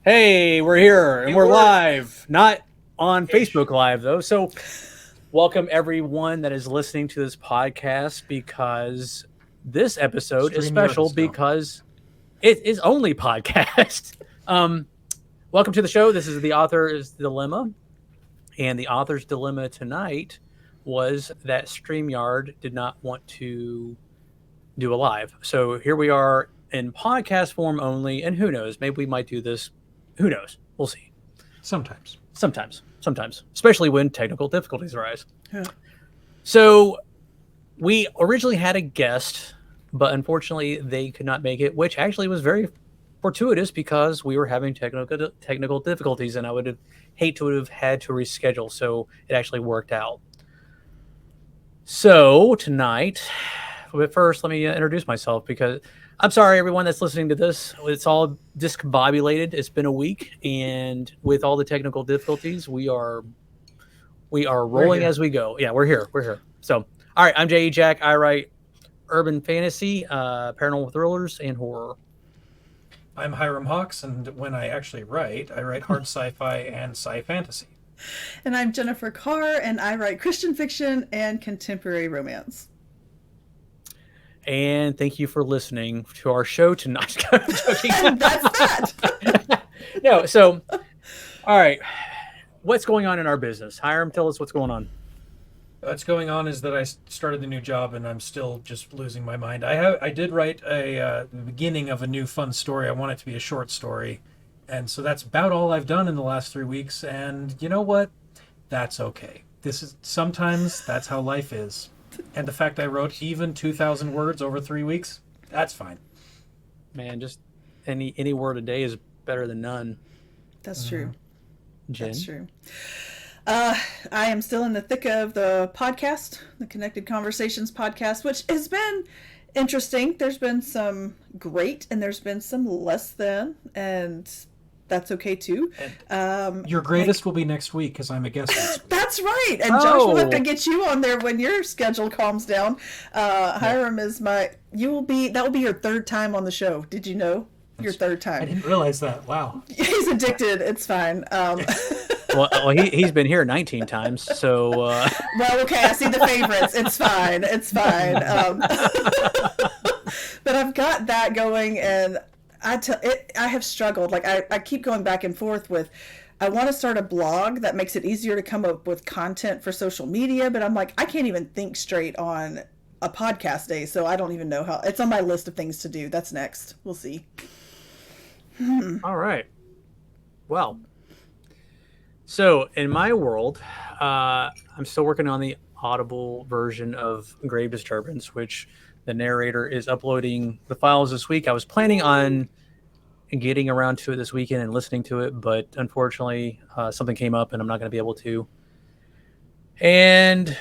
Hey, we're here and we're live, not on Facebook Live though. So, welcome everyone that is listening to this podcast because this episode is special because it is only podcast. Welcome to the show. This is the author's dilemma, and the author's dilemma tonight was that StreamYard did not want to do a live. So here we are in podcast form only, and who knows? Maybe we might do this. Who knows? We'll see. Sometimes, especially when technical difficulties arise. Yeah. So we originally had a guest, but unfortunately they could not make it, which actually was very fortuitous because we were having technical difficulties, and I would have hate to have had to reschedule. So it actually worked out. So tonight, but first, let me introduce myself because I'm sorry, everyone that's listening to this. It's all discombobulated. It's been a week, and with all the technical difficulties, we are rolling as we go. Yeah, we're here. So, all right, I'm J.E. Jack. I write urban fantasy, paranormal thrillers, and horror. I'm Hyrum Hawks, and when I actually write, I write hard sci-fi and sci-fantasy. And I'm Jennifer Carr, and I write Christian fiction and contemporary romance. And thank you for listening to our show tonight. And that's that. No, so, all right. What's going on in our business? Hyrum, tell us what's going on. What's going on is that I started the new job, and I'm still just losing my mind. I did write the beginning of a new fun story. I want it to be a short story. And so that's about all I've done in the last 3 weeks. And you know what? That's okay. Sometimes that's how life is. And the fact I wrote even 2,000 words over 3 weeks, that's fine. Man, just any word a day is better than none. That's true. Jen? That's true. I am still in the thick of the podcast, the Connected Conversations podcast, which has been interesting. There's been some great and there's been some less than, and that's okay too. Your greatest will be next week because I'm a guest. That's right. And Josh will have to get you on there when your schedule calms down. Hyrum is that will be your third time on the show. Did you know? Your third time. I didn't realize that. Wow. He's addicted. It's fine. Well, he's been here 19 times, so. Well, okay, I see the favorites. It's fine. But I've got that going, and I have struggled. Like I keep going back and forth with, I want to start a blog that makes it easier to come up with content for social media, but I'm like, I can't even think straight on a podcast day, so I don't even know how. It's on my list of things to do. That's next. We'll see. All right. Well, so in my world, I'm still working on the Audible version of Grave Disturbance, which the narrator is uploading the files this week. I was planning on getting around to it this weekend and listening to it, but unfortunately something came up and I'm not going to be able to. And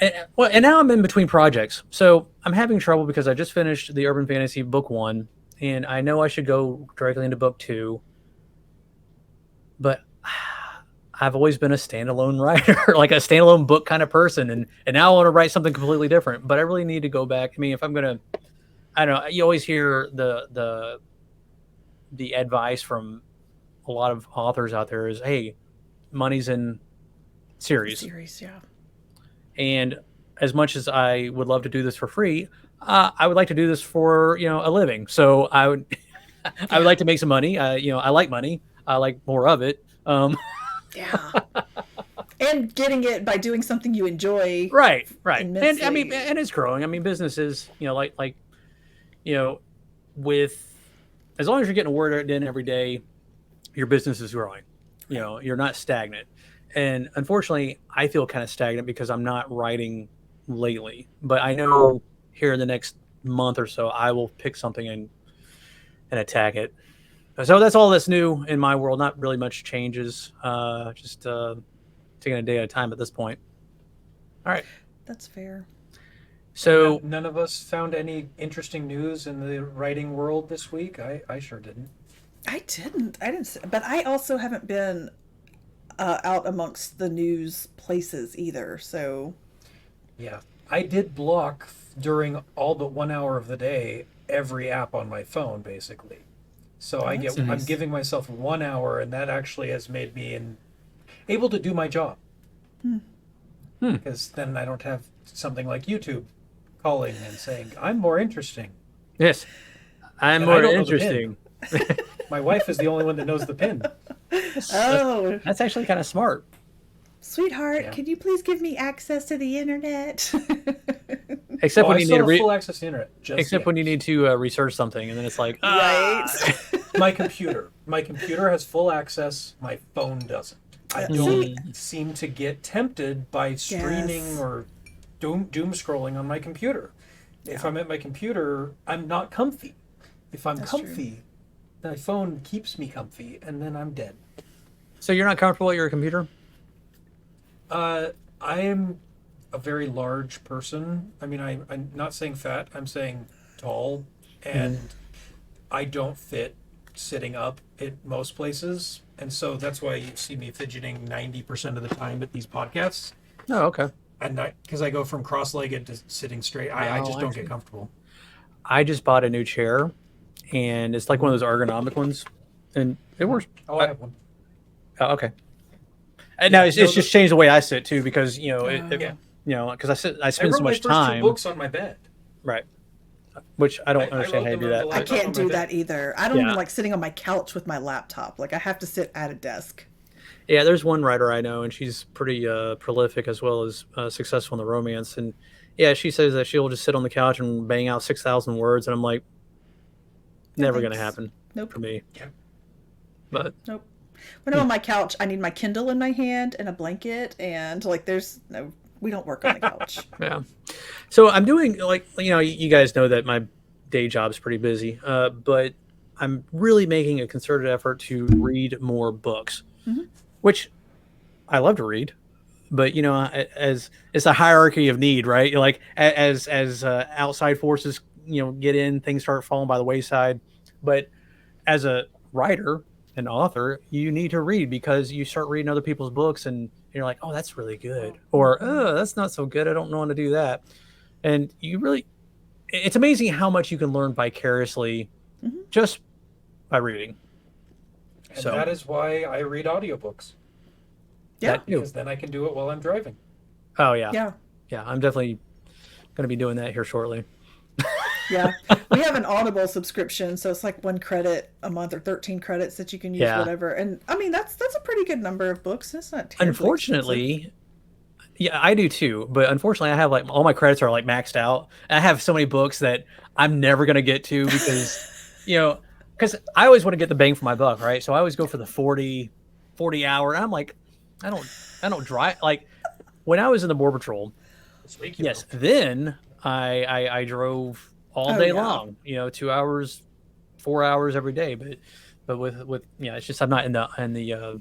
now I'm in between projects. So I'm having trouble because I just finished the Urban Fantasy book 1, and I know I should go directly into book 2, but I've always been a standalone writer, like a standalone book kind of person. And now I want to write something completely different, but I really need to go back. I mean, if I'm going to, I don't know, you always hear the advice from a lot of authors out there is, hey, money's in series. Yeah. And as much as I would love to do this for free, I would like to do this for, a living. So I would like to make some money. I like money. I like more of it. Yeah. And getting it by doing something you enjoy. Right. Immensely. And I mean, and it's growing. I mean, businesses, with, as long as you're getting a word in every day, your business is growing. You're not stagnant. And unfortunately, I feel kind of stagnant because I'm not writing lately. But I know here in the next month or so, I will pick something and attack it. So that's all that's new in my world. Not really much changes. Just taking a day at a time at this point. All right. That's fair. So none of us found any interesting news in the writing world this week. I sure didn't. I didn't. But I also haven't been out amongst the news places either. So. Yeah, I did block during all but 1 hour of the day every app on my phone, basically. So Oh, that's I'm nice. giving myself 1 hour, and that actually has made me able to do my job. Because then I don't have something like YouTube calling and saying, I'm more interesting. Yes, I'm And I more don't know the pin. interesting. My wife is the only one that knows the pin. Oh, That's actually kind of smart. sweetheart, Yeah. can you please give me access to the internet? Except when I you still need to have full access to the internet. except when you need to research something, and then it's like, Right. My computer has full access. My phone doesn't. I don't seem to get tempted by streaming Yes. or doom scrolling on my computer. If I'm at my computer, I'm not comfy. If I'm That's comfy, my phone keeps me comfy, and then I'm dead. So you're not comfortable at your computer? I am a very large person. I mean, I'm not saying fat. I'm saying tall, and I don't fit sitting up at most places, and so that's why you see me fidgeting 90% of the time at these podcasts. Oh, okay. And because I go from cross-legged to sitting straight, I just I don't see. get comfortable. I just bought a new chair, and it's like one of those ergonomic ones, and it works. Oh, I have one. Oh, okay. And now it's no, just changed the way I sit too, because Yeah. because I I spend wrote so my much first time, two books on my bed. right? Which I don't I understand how you wrote do them that. on I can't on my do bed. that either. I don't Yeah. even like sitting on my couch with my laptop. Like I have to sit at a desk. Yeah, there's one writer I know, and she's pretty prolific as well as successful in the romance. And yeah, she says that she'll just sit on the couch and bang out 6,000 words, and I'm like, No never gonna thanks. happen Nope. for me. Yeah. But Nope. When I'm on my couch, I need my Kindle in my hand and a blanket, and like we don't work on the couch. yeah, so I'm doing you guys know that my day job's pretty busy, but I'm really making a concerted effort to read more books, Mhm. which I love to read. But as it's a hierarchy of need, right? Like as outside forces, get in, things start falling by the wayside. But as a writer and author, you need to read because you start reading other people's books, and you're like, oh, that's really good, or oh, that's not so good. I don't want to do that. And it's amazing how much you can learn vicariously Mhm. just by reading. And So that is why I read audiobooks. Yeah. that too. Because then I can do it while I'm driving. Oh yeah, Yeah. yeah. I'm definitely going to be doing that here shortly. Yeah. We have an Audible subscription, so it's like 1 credit a month or 13 credits that you can use, Yeah. whatever. And I mean, that's a pretty good number of books. It's not terribly expensive. Unfortunately, yeah, I do too. But unfortunately, I have like all my credits are like maxed out. I have so many books that I'm never gonna get to because, because I always want to get the bang for my buck, right? So I always go for the 40 hour. And I'm like, I don't drive. Like when I was in the Border Patrol, This week, you yes, know. then I drove all Oh, day yeah. long. 2 hours, 4 hours every day. But with it's just I'm not in the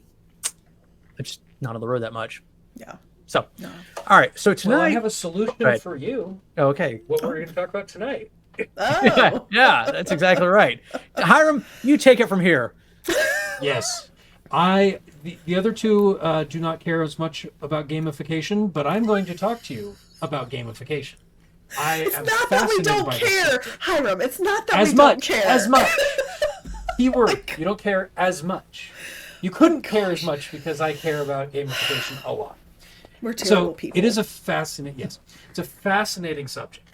it's just not on the road that much. Yeah. So, No. all right. So tonight, Well, I have a solution Right. for you. okay. What we're going to talk about tonight. Oh. Yeah, that's exactly right. Hyrum, you take it from here. Yes. The other two do not care as much about gamification, but I'm going to talk to you about gamification. I It's am not that we fascinated don't by this care, subject. Hyrum. It's not that As we much, don't care. as much. Keyword, you don't care as much. You couldn't care as much because I care about gamification a lot. We're terrible So people. it is it's a fascinating subject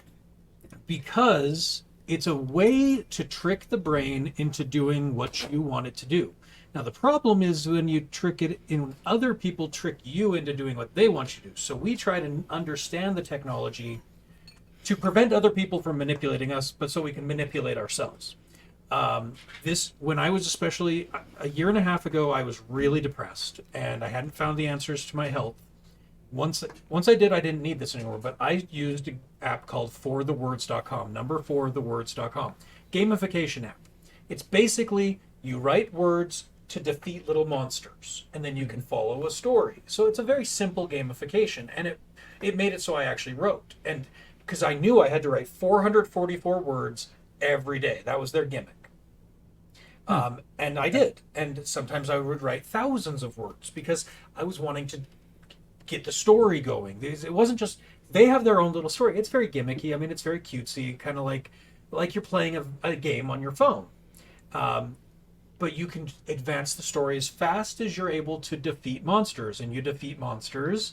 because it's a way to trick the brain into doing what you want it to do. Now the problem is when you trick it in, when other people trick you into doing what they want you to do. So we try to understand the technology to prevent other people from manipulating us, but so we can manipulate ourselves. When I was especially a year and a half ago, I was really depressed and I hadn't found the answers to my health. Once I did, I didn't need this anymore, but I used an app called forthewords.com, forthewords.com, gamification app. It's basically you write words to defeat little monsters, and then you can follow a story. So it's a very simple gamification, and it made it so I actually wrote. And because I knew I had to write 444 words every day. That was their gimmick. And I did. And sometimes I would write thousands of words because I was wanting to get the story going. It wasn't just, they have their own little story. It's very gimmicky. I mean, it's very cutesy, kind of like you're playing a game on your phone. but you can advance the story as fast as you're able to defeat monsters, and you defeat monsters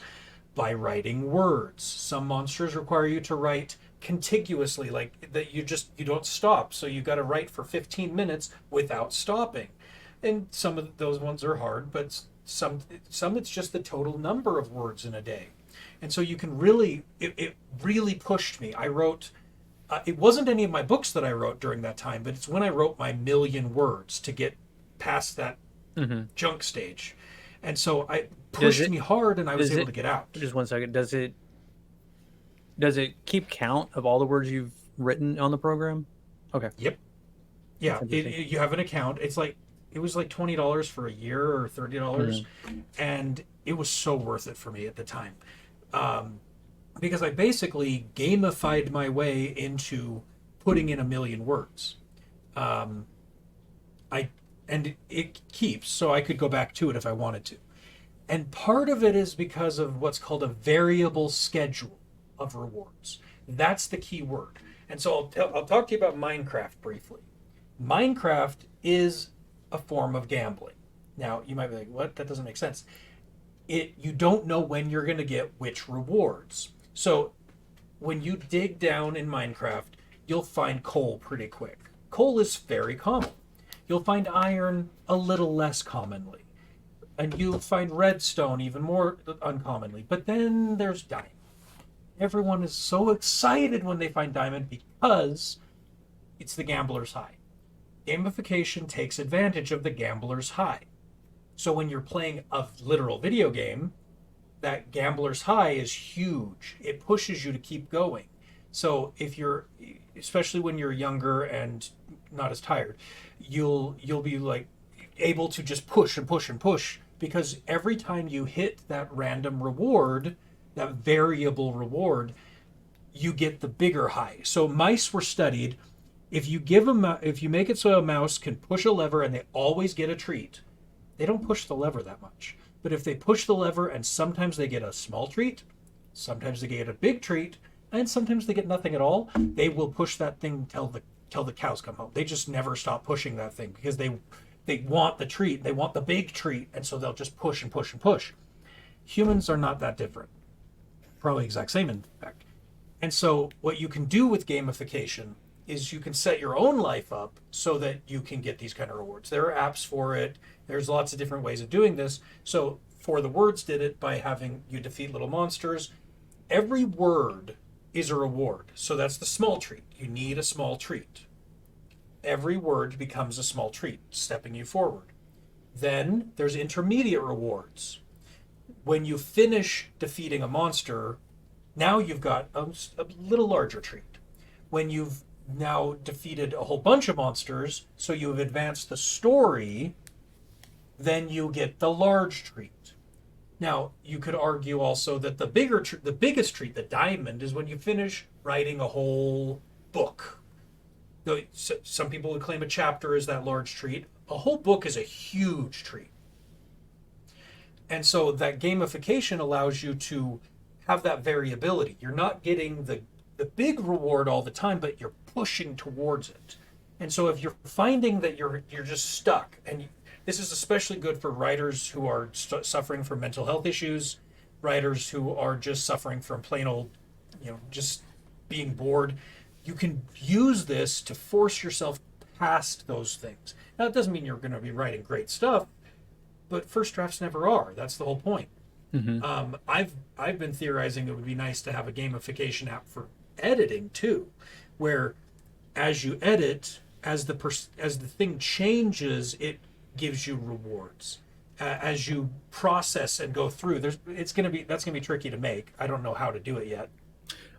by writing words. Some monsters require you to write contiguously, like that you don't stop, so you got to write for 15 minutes without stopping. And some of those ones are hard, but some it's just the total number of words in a day. And so you can really, it really pushed me. I wrote, it wasn't any of my books that I wrote during that time, but it's when I wrote my 1,000,000 words to get past that junk stage. And so I pushed me hard, and I was able to get out. Just 1 second. Does it keep count of all the words you've written on the program? Okay. Yep. Yeah. You have an account. It was like $20 for a year or $30. And it was so worth it for me at the time. Because I basically gamified my way into putting in 1,000,000 words. It keeps, so I could go back to it if I wanted to. And part of it is because of what's called a variable schedule of rewards. That's the key word. And so I'll talk to you about Minecraft briefly. Minecraft is a form of gambling. Now, you might be like, what? That doesn't make sense. You don't know when you're going to get which rewards. So when you dig down in Minecraft, you'll find coal pretty quick. Coal is very common. You'll find iron a little less commonly. And you'll find redstone even more uncommonly. But then there's diamond. Everyone is so excited when they find diamond because it's the gambler's high. Gamification takes advantage of the gambler's high. So when you're playing a literal video game, that gambler's high is huge. It pushes you to keep going. So especially when you're younger and not as tired, you'll be like able to just push and push and push, because every time you hit that random reward, that variable reward, you get the bigger high. So mice were studied. If you make it so a mouse can push a lever and they always get a treat, they don't push the lever that much. But if they push the lever and sometimes they get a small treat, sometimes they get a big treat, and sometimes they get nothing at all, they will push that thing till the cows come home. They just never stop pushing that thing because they want the treat, they want the big treat, and so they'll just push and push and push. Humans are not that different. Probably exact same, in fact. And so what you can do with gamification is you can set your own life up so that you can get these kind of rewards. There are apps for it. There's lots of different ways of doing this. So For the Words did it by having you defeat little monsters. Every word is a reward. So that's the small treat. You need a small treat. Every word becomes a small treat, stepping you forward. Then there's intermediate rewards. When you finish defeating a monster, now you've got a little larger treat. When you've now defeated a whole bunch of monsters, so you've advanced the story, then you get the large treat. Now, you could argue also that the biggest treat, the diamond, is when you finish writing a whole book. Though some people would claim a chapter is that large treat. A whole book is a huge treat. And so that gamification allows you to have that variability. You're not getting the big reward all the time, but you're pushing towards it. And so if you're finding that you're just stuck, and this is especially good for writers who are suffering from mental health issues, writers who are just suffering from plain old, just being bored, you can use this to force yourself past those things. Now, it doesn't mean you're going to be writing great stuff, but first drafts never are. That's the whole point. Mm-hmm. I've been theorizing it would be nice to have a gamification app for editing too, where as you edit, as the thing changes, it gives you rewards. As you process and go through, that's going to be tricky to make. I don't know how to do it yet.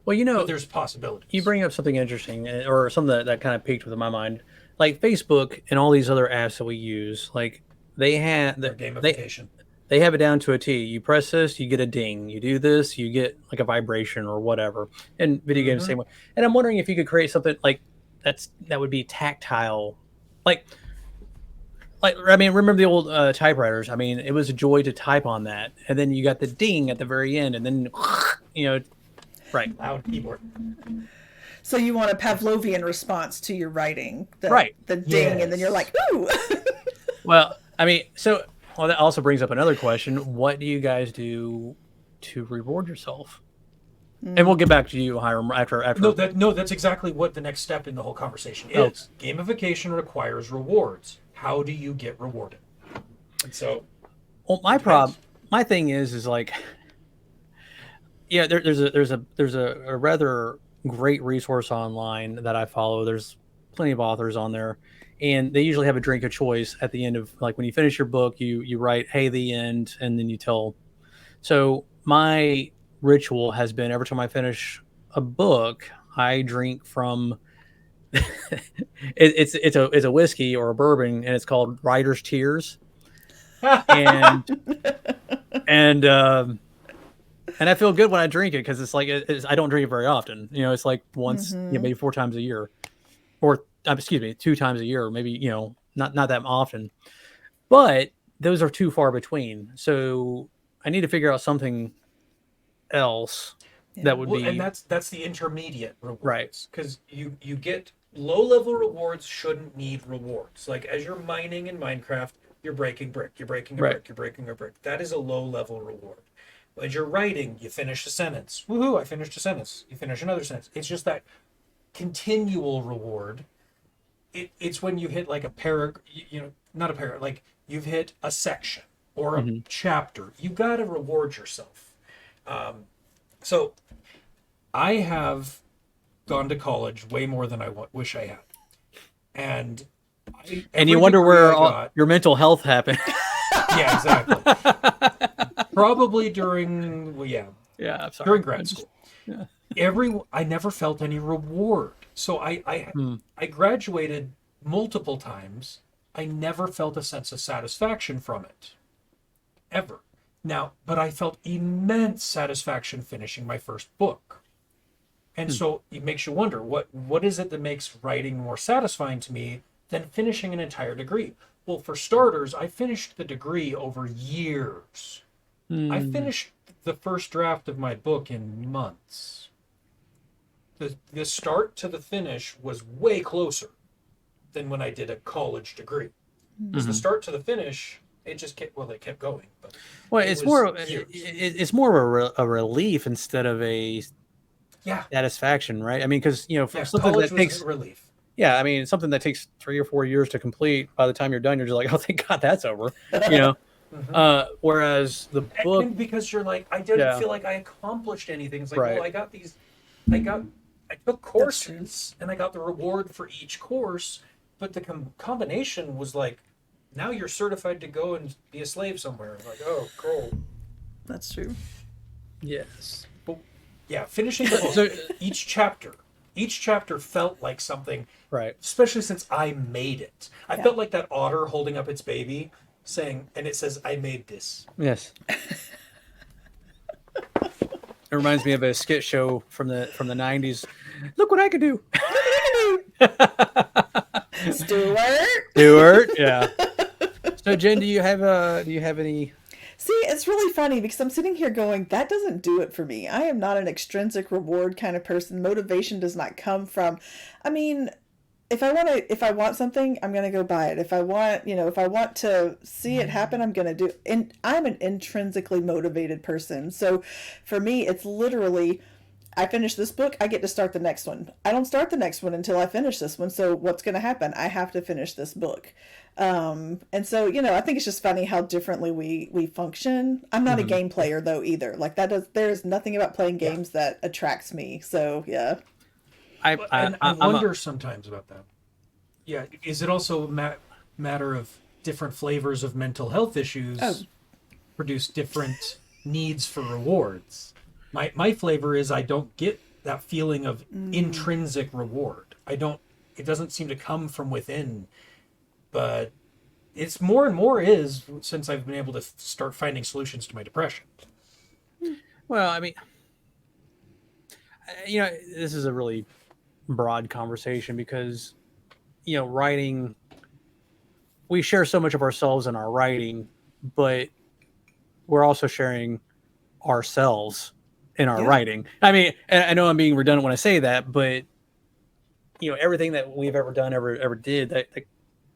Well, but there's possibilities. You bring up something interesting, or something that kind of piqued with my mind, like Facebook and all these other apps that we use. Like they have gamification. They have it down to a T. You press this, you get a ding. You do this, you get like a vibration or whatever. And video games the same way. And I'm wondering if you could create something like that would be tactile. Like I mean, remember the old typewriters? I mean, it was a joy to type on that. And then you got the ding at the very end, and then right, loud keyboard. So you want a Pavlovian response to your writing, right? The ding, yes. And then you're like, ooh. Well, I mean, that also brings up another question. What do you guys do to reward yourself? And we'll get back to you, Hyrum, after. That's exactly what the next step in the whole conversation is. Oh. Gamification requires rewards. How do you get rewarded? And so, well, my thing is like, yeah, there's a rather great resource online that I follow. There's plenty of authors on there, and they usually have a drink of choice at the end of, like, when you finish your book, you write, "Hey, the end," and then you tell. So my ritual has been, every time I finish a book, I drink from it's a whiskey or a bourbon, and it's called Writer's Tears. and I feel good when I drink it, because it's like, I don't drink it very often. It's like once, maybe 4 times a year, or excuse me, 2 times a year, maybe, not that often. But those are too far between. So I need to figure out something else that would be. And that's the intermediate rewards, right? Because you get low-level rewards shouldn't need rewards. Like, as you're mining in Minecraft, you're breaking brick, you're breaking a brick, you're breaking a brick. That is a low-level reward. As you're writing, you finish a sentence. Woohoo, I finished a sentence. You finish another sentence. It's just that continual reward. It's when you hit like a paragraph, not a paragraph, like you've hit a section or a chapter. You got to reward yourself. So I have gone to college way more than I wish I had. And you wonder where your mental health happened. Yeah, exactly. Probably during, I'm sorry, during grad school. Yeah. I never felt any reward. So I graduated multiple times. I never felt a sense of satisfaction from it, ever. Now, but I felt immense satisfaction finishing my first book. And so it makes you wonder, what is it that makes writing more satisfying to me than finishing an entire degree? Well, for starters, I finished the degree over years. I finished the first draft of my book in months. The start to the finish was way closer than when I did a college degree. Because the start to the finish, it just kept going. But it's more of a relief instead of a satisfaction, right? I mean, because for something that takes relief. Yeah, I mean, something that takes 3 or 4 years to complete, by the time you're done, you're just like, oh, thank God that's over. Whereas the book, and because you're like, I didn't feel like I accomplished anything. It's like, well, I took courses and I got the reward for each course, but the combination was like, now you're certified to go and be a slave somewhere. Like, oh, cool. That's true. Yes. But yeah, finishing the book, each chapter felt like something, right? Especially since I made it. I felt like that otter holding up its baby, saying, and it says, "I made this." Yes. It reminds me of a skit show from the 90s. Look what I could do. Stuart. Yeah. So Jen, do you have any? See, it's really funny because I'm sitting here going, that doesn't do it for me. I am not an extrinsic reward kind of person. Motivation does not come from, I mean, if I want something, I'm going to go buy it. If I want to see it happen, I'm going to do it. And I'm an intrinsically motivated person. So for me, it's literally, I finish this book, I get to start the next one. I don't start the next one until I finish this one. So what's going to happen? I have to finish this book. And so, I think it's just funny how differently we function. I'm not a game player though either. Like there's nothing about playing games that attracts me. So yeah. I wonder sometimes about that. Yeah. Is it also a matter of different flavors of mental health issues produce different needs for rewards? My flavor is I don't get that feeling of intrinsic reward. It doesn't seem to come from within, but it's more and more is since I've been able to start finding solutions to my depression. Well, I mean, this is a really broad conversation because, writing, we share so much of ourselves in our writing, but we're also sharing ourselves in our writing. I mean, I know I'm being redundant when I say that, but everything that we've ever done, ever did, that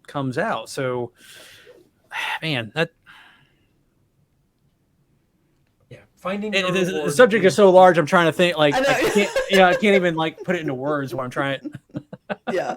comes out. So man, that finding the reward subject is so large. I'm trying to think. Like, I know. I can't even like put it into words when I'm trying. Yeah.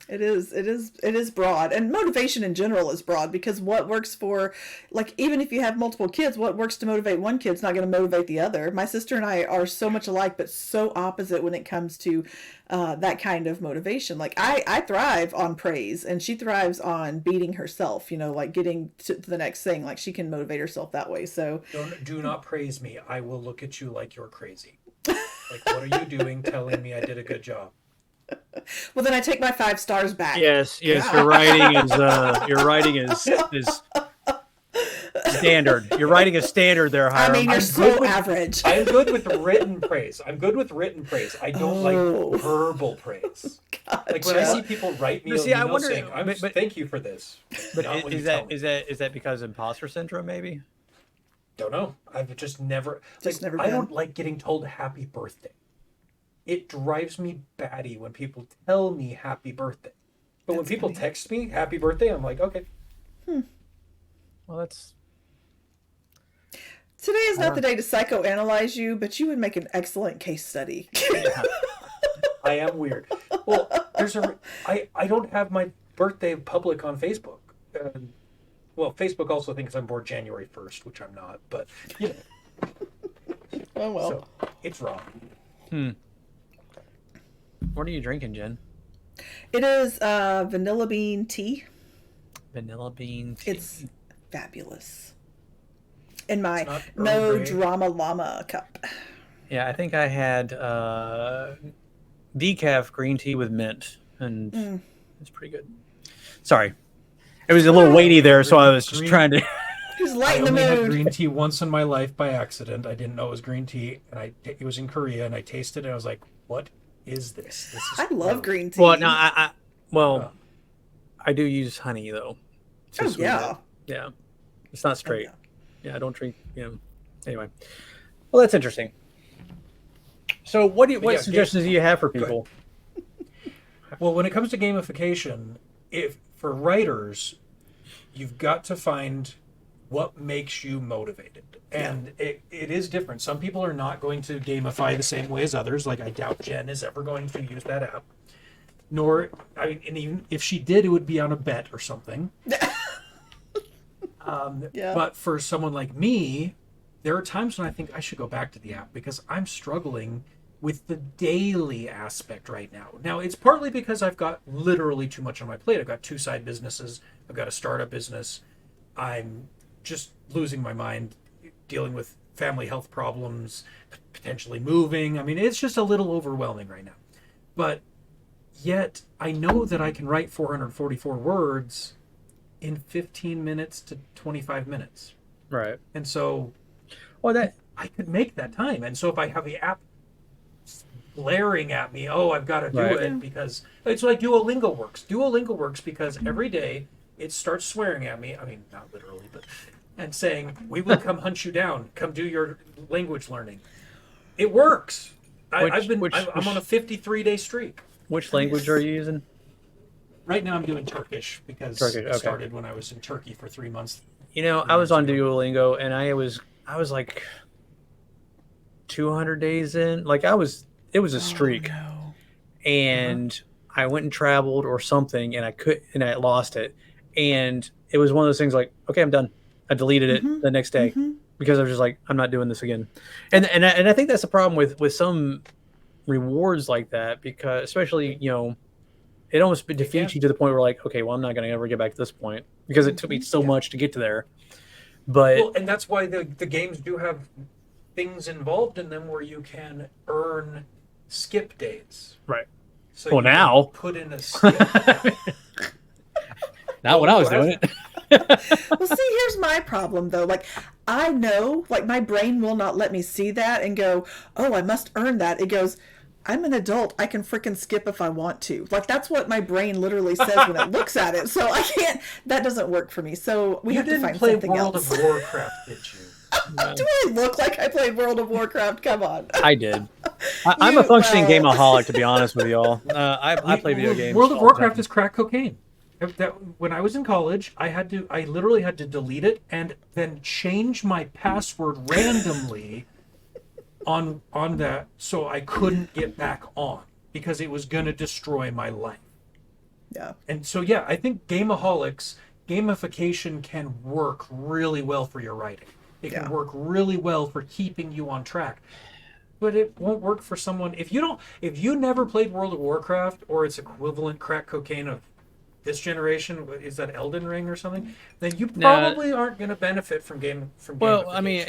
It is broad, and motivation in general is broad, because what works for, like, even if you have multiple kids, what works to motivate one kid's not going to motivate the other. My sister and I are so much alike, but so opposite when it comes to that kind of motivation. Like, I thrive on praise, and she thrives on beating herself, like getting to the next thing. Like, she can motivate herself that way. So do not praise me. I will look at you like you're crazy. Like, what are you doing telling me I did a good job? Well, then I take my 5 stars back. Yes, your writing is standard. Your writing is standard there, Hyrum. I mean, you're so average. I'm good with written praise. I don't like verbal praise. Gotcha. Like, when I see people write me See, I email wonder, saying, thank you for this. But is that because of imposter syndrome? Maybe. Don't know. I've just never. I don't like getting told happy birthday. It drives me batty when people tell me happy birthday. But when people text me happy birthday, I'm like, okay. Well, that's... Today is not the day to psychoanalyze you, but you would make an excellent case study. Yeah. I am weird. Well, I don't have my birthday public on Facebook. Well, Facebook also thinks I'm born January 1st, which I'm not, but, Oh, well. So, it's wrong. What are you drinking, Jen? It is vanilla bean tea. Vanilla bean tea. It's fabulous. In my It's not no Earl Grey. drama llama cup. Yeah, I think I had decaf green tea with mint, and it's pretty good. Sorry. It was a little weighty there, so I was just trying to... Just I lighten the only had mood. green tea once in my life by accident. I didn't know it was green tea, and it was in Korea, and I tasted it, and I was like, what is this? This is I love green tea. Well, no, I do use honey, though. to Oh, sweeten yeah. it. Yeah. It's not straight. Oh, Yeah, I don't drink, Anyway. Well, that's interesting. So what suggestions do you have for people? Well, when it comes to gamification, if for writers, you've got to find what makes you motivated. And it is different. Some people are not going to gamify the same way as others. Like, I doubt Jen is ever going to use that app. Nor, and even if she did, it would be on a bet or something. But for someone like me, there are times when I think I should go back to the app because I'm struggling with the daily aspect right now. Now, it's partly because I've got literally too much on my plate. I've got 2 side businesses. I've got a startup business. I'm just losing my mind dealing with family health problems, potentially moving. I mean, it's just a little overwhelming right now. But yet, I know that I can write 444 words in 15 minutes to 25 minutes. Right. And so Well, I could make that time. And so if I have the app blaring at me, I've got to do it because it's like Duolingo works. Duolingo works because every day it starts swearing at me. I mean, not literally, but and saying, "We will come hunt you down. Come do your language learning." It works. I'm on a 53-day streak. Which language are you using? Right now, I'm doing Turkish because Turkish, I okay. started when I was in Turkey for 3 months. I was on Duolingo and I was like 200 days in. Like it was a streak. No. And I went and traveled or something and I lost it. And it was one of those things like, okay, I'm done. I deleted it the next day because I was just like, I'm not doing this again. And I think that's the problem with some rewards like that, because especially, it almost defeats you to the point where like, okay, well, I'm not going to ever get back to this point because it took me so much to get to there. But and that's why the games do have things involved in them where you can earn skip days. right. So Well, you can now. put in a skip. Not when I was doing it. Well, see, here's my problem though. Like, I know, like, my brain will not let me see that and go, "Oh, I must earn that." It goes, "I'm an adult. I can freaking skip if I want to." Like, that's what my brain literally says when it looks at it. So I can't. That doesn't work for me. So we have to find play something World else. of Warcraft, did you? Do I look like I played World of Warcraft? Come on. I did. I'm a functioning gameaholic, to be honest with y'all. I play video games. World of all the Warcraft time. is crack cocaine. When I was in college, I literally had to delete it and then change my password randomly on that so I couldn't get back on because it was going to destroy my life. Yeah. And so, yeah, I think gamification can work really well for your writing. It can work really well for keeping you on track. But it won't work for someone if you never played World of Warcraft or its equivalent crack cocaine of this generation, is that Elden Ring or something? Then you probably aren't going to benefit from Well, gamification. I mean,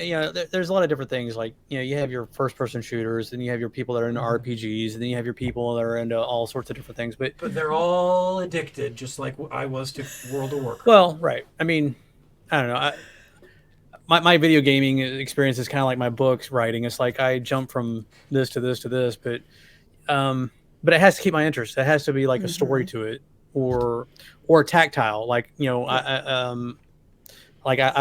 there's a lot of different things. Like, you have your first-person shooters, then you have your people that are into RPGs, and then you have your people that are into all sorts of different things. But they're all addicted, just like I was to World of Warcraft. Well, right. I mean, I don't know. My video gaming experience is kind of like my books writing. It's like I jump from this to this to this, but it has to keep my interest. It has to be like a story to it, or tactile. Like, I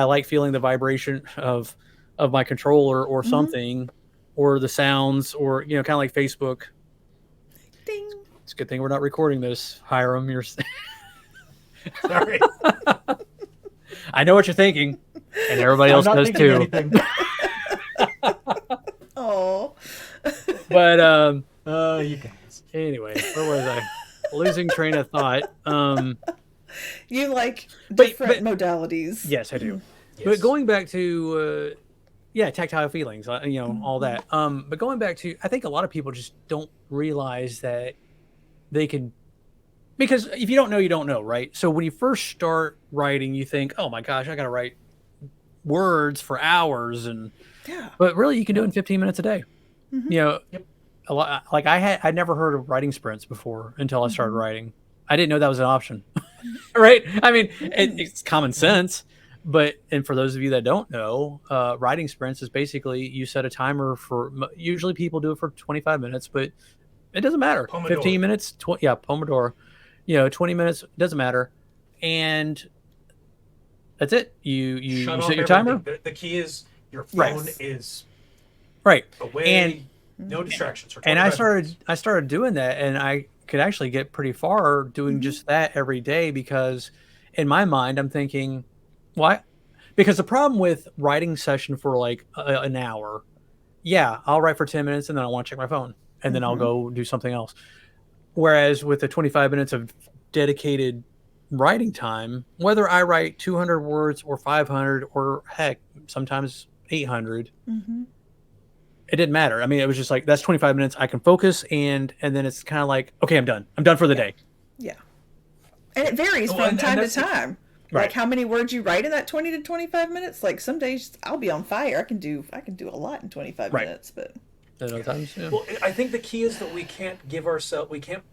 like feeling the vibration of my controller or something, or the sounds, or kind of like Facebook. Ding. It's a good thing we're not recording this, Hyrum. You're sorry. I know what you're thinking, and everybody else does too. Oh. But you guys. Anyway, where was I? Losing train of thought. You like different modalities. Yes, I do. Yes. But going back to tactile feelings, all that. But going back to, I think a lot of people just don't realize that they can, because if you don't know, you don't know, right? So when you first start writing, you think, oh my gosh, I got to write words for hours, but really you can do it in 15 minutes a day. A lot. Like I'd never heard of writing sprints before until I started writing. I didn't know that was an option. Right? I mean, it's common sense, and for those of you that don't know, writing sprints is basically you set a timer for, usually people do it for 25 minutes, but it doesn't matter. Pomodoro. 15 minutes, Pomodoro, 20 minutes, doesn't matter. And that's it. You set your timer. The key is your phone is away, and no distractions. And I started doing that, and I could actually get pretty far doing just that every day, because in my mind I'm thinking, why? Because the problem with writing session for like an hour, I'll write for 10 minutes and then I want to check my phone and then I'll go do something else. Whereas with the 25 minutes of dedicated writing time, whether I write 200 words or 500 or heck, sometimes 800, it didn't matter. I mean, it was just like, that's 25 minutes. I can focus, and then it's kind of like, okay, I'm done. I'm done for the day. Yeah. And it varies from time to time. Right. Like how many words you write in that 20 to 25 minutes. Like some days I'll be on fire. I can do a lot in 25 minutes, but other times, Well, I think the key is that we can't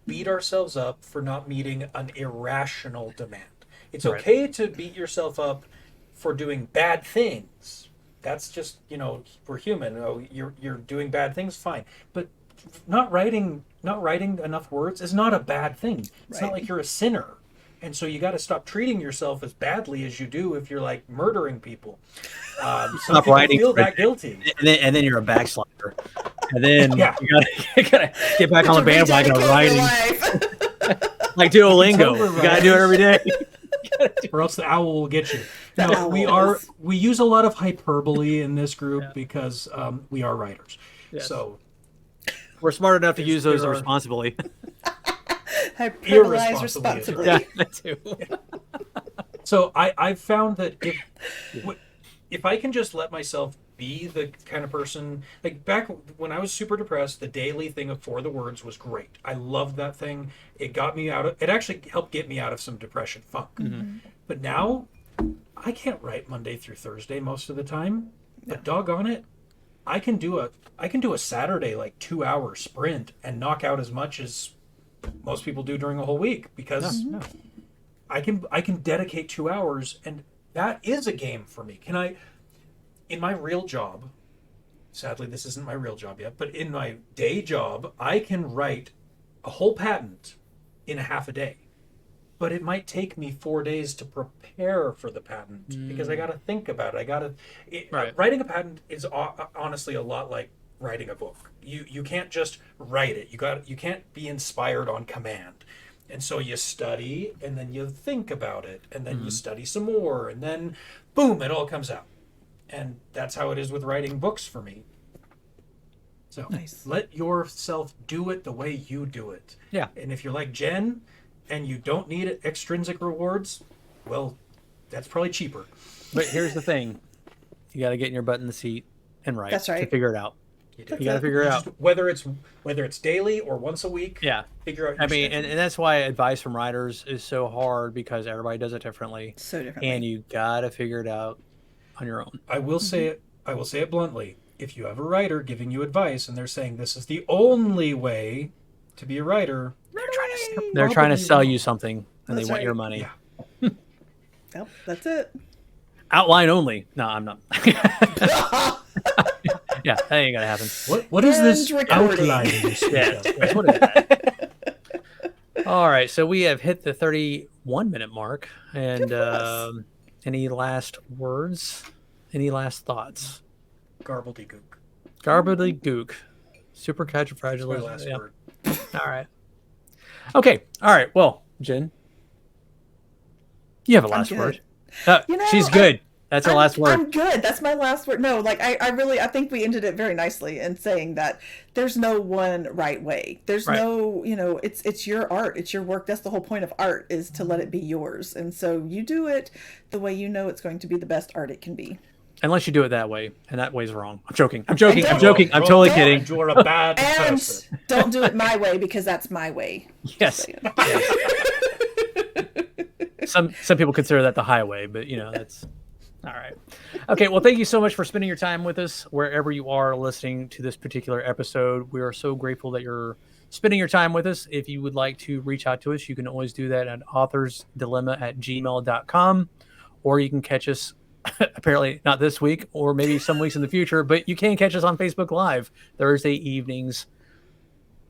beat ourselves up for not meeting an irrational demand. It's okay to beat yourself up for doing bad things. That's just, we're human. Oh, you're doing bad things, fine. But not writing enough words is not a bad thing. It's not like you're a sinner. And so you got to stop treating yourself as badly as you do if you're like murdering people. Stop writing. Feel that guilty. And then you're a backslider. And then you gotta get back on the bandwagon of writing. Like Duolingo. You got to do it every day. Or else the owl will get you. No, we use a lot of hyperbole in this group because we are writers. Yes. So we're smart enough to use those responsibly. Hyperbolize responsibly. Yeah, that too. So I've found that if I can just let myself be the kind of person, like back when I was super depressed, the daily thing of For the Words was great. I loved that thing. It actually helped get me out of some depression funk. But now I can't write Monday through Thursday most of the time. But doggone it, I can do a Saturday like 2-hour sprint and knock out as much as most people do during a whole week, because I can dedicate 2 hours, and that is a game for me. In my real job, sadly this isn't my real job yet, but in my day job, I can write a whole patent in a half a day. But it might take me 4 days to prepare for the patent because I got to think about it. Writing a patent is honestly a lot like writing a book. You can't just write it. You can't be inspired on command. And so you study, and then you think about it, and then you study some more, and then boom, it all comes out. And that's how it is with writing books for me. So Nice. let yourself do it the way you do it. Yeah. And if you're like Jen and you don't need extrinsic rewards, well, that's probably cheaper. But here's the thing. You got to get in your butt in the seat and write That's right. to figure it out. You You got to figure it out. Whether it's daily or once a week. Yeah. Figure out. I your mean, schedule. and that's why advice from writers is so hard, because everybody does it differently. So differently. And you got to figure it out on your own. I will say it. I will say it bluntly. If you have a writer giving you advice and they're saying this is the only way to be a writer, They're trying to Probably sell wrong. you something, and That's they want right. your money. Yeah. Yep, that's it. Outline only. No, I'm not. Yeah, that ain't gonna happen. what is this And recording. outline? you speak Yeah. of? What is that? All right, so we have hit the 31-minute mark, and for us. any last words? Any last thoughts? Garbledy-gook. Gook. That's my Supercalifragilistic. last Yeah. word. All right. Okay. All right. Well, Jen, you have a last good. word. You know, She's good. That's her last word. I'm good. That's my last word. No, like I think we ended it very nicely in saying that there's no one right way. There's Right. no, it's your art. It's your work. That's the whole point of art, is to let it be yours. And so you do it the way you know it's going to be the best art it can be. Unless you do it that way, and that way's wrong. I'm joking. I'm don't- I'm totally don't- kidding. You're a bad And person. don't do it my way, because that's my way. Yes. Some people consider that the highway, but that's all right. Okay, well, thank you so much for spending your time with us wherever you are listening to this particular episode. We are so grateful that you're spending your time with us. If you would like to reach out to us, you can always do that at authorsdilemma@gmail.com, or you can catch us apparently not this week, or maybe some weeks in the future, but you can catch us on Facebook Live Thursday evenings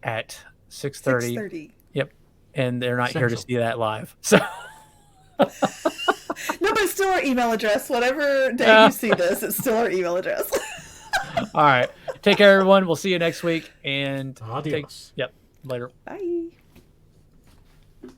at 6:30. 6:30. Yep. And they're not here to Central. see that live. So No, but it's still our email address. Whatever day you see this, it's still our email address. all right. Take care, everyone. We'll see you next week. And Adios. yep. Later. Bye.